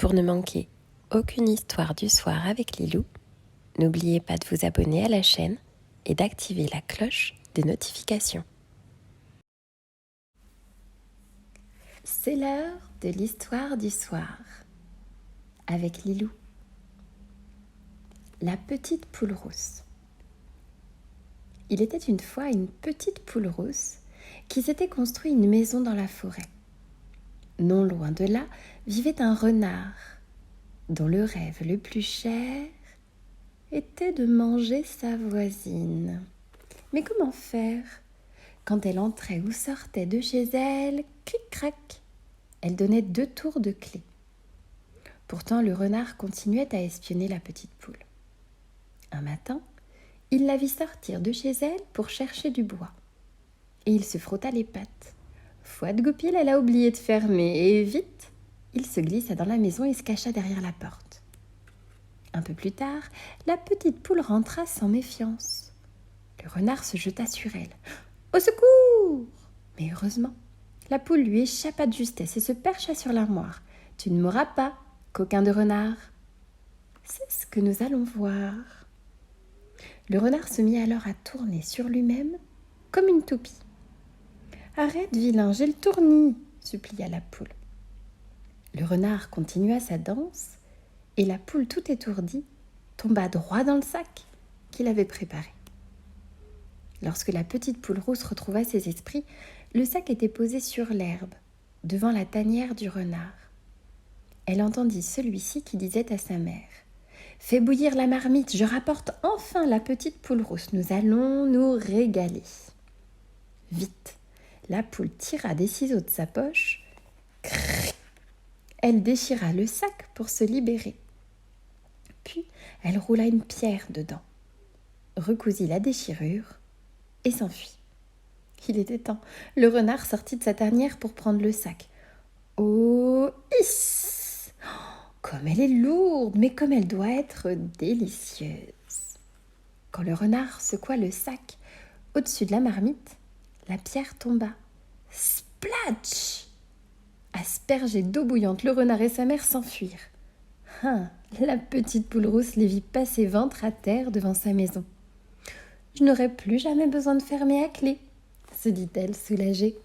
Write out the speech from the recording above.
Pour ne manquer aucune histoire du soir avec Lilou, n'oubliez pas de vous abonner à la chaîne et d'activer la cloche des notifications. C'est l'heure de l'histoire du soir avec Lilou. La petite poule rousse. Il était une fois une petite poule rousse qui s'était construit une maison dans la forêt. Non loin de là vivait un renard dont le rêve le plus cher était de manger sa voisine. Mais comment faire? Quand elle entrait ou sortait de chez elle, cric-crac, elle donnait 2 tours de clé. Pourtant, le renard continuait à espionner la petite poule. Un matin, il la vit sortir de chez elle pour chercher du bois. Et il se frotta les pattes. Foi de goupil, elle a oublié de fermer et vite, il se glissa dans la maison et se cacha derrière la porte. Un peu plus tard, la petite poule rentra sans méfiance. Le renard se jeta sur elle. « Au secours !» Mais heureusement, la poule lui échappa de justesse et se percha sur l'armoire. « Tu ne m'auras pas, coquin de renard !» C'est ce que nous allons voir. Le renard se mit alors à tourner sur lui-même comme une toupie. « Arrête, vilain, j'ai le tournis !» supplia la poule. Le renard continua sa danse et la poule, tout étourdie, tomba droit dans le sac qu'il avait préparé. Lorsque la petite poule rousse retrouva ses esprits, le sac était posé sur l'herbe, devant la tanière du renard. Elle entendit celui-ci qui disait à sa mère « Fais bouillir la marmite, je rapporte enfin la petite poule rousse, nous allons nous régaler. » Vite, la poule tira des ciseaux de sa poche. Crrr, elle déchira le sac pour se libérer. Puis, elle roula une pierre dedans, recousit la déchirure et s'enfuit. Il était temps. Le renard sortit de sa tanière pour prendre le sac. Oh, hiss! Comme elle est lourde, mais comme elle doit être délicieuse. Quand le renard secoua le sac au-dessus de la marmite, la pierre tomba. Splatch! Aspergés d'eau bouillante, le renard et sa mère s'enfuirent. La petite poule rousse les vit passer ventre à terre devant sa maison. « Je n'aurai plus jamais besoin de fermer à clé », se dit-elle soulagée.